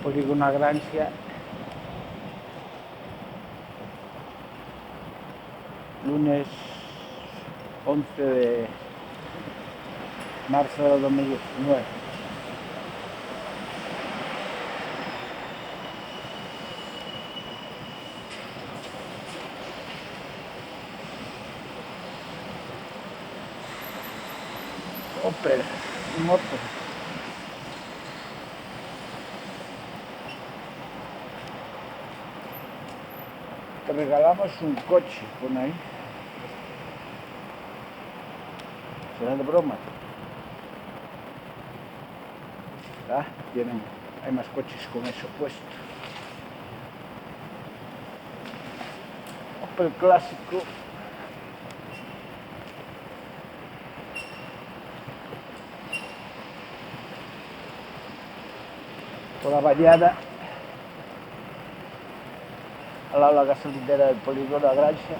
polígono Agrancia, lunes 11 de marzo de 2019. Opel, moto. Te regalamos un coche, pon ahí. ¿Será de broma? Ah, hay más coches con eso puesto. Opel clásico. Por la Vallada, al lado de la gasolinera del polígono Agrancia.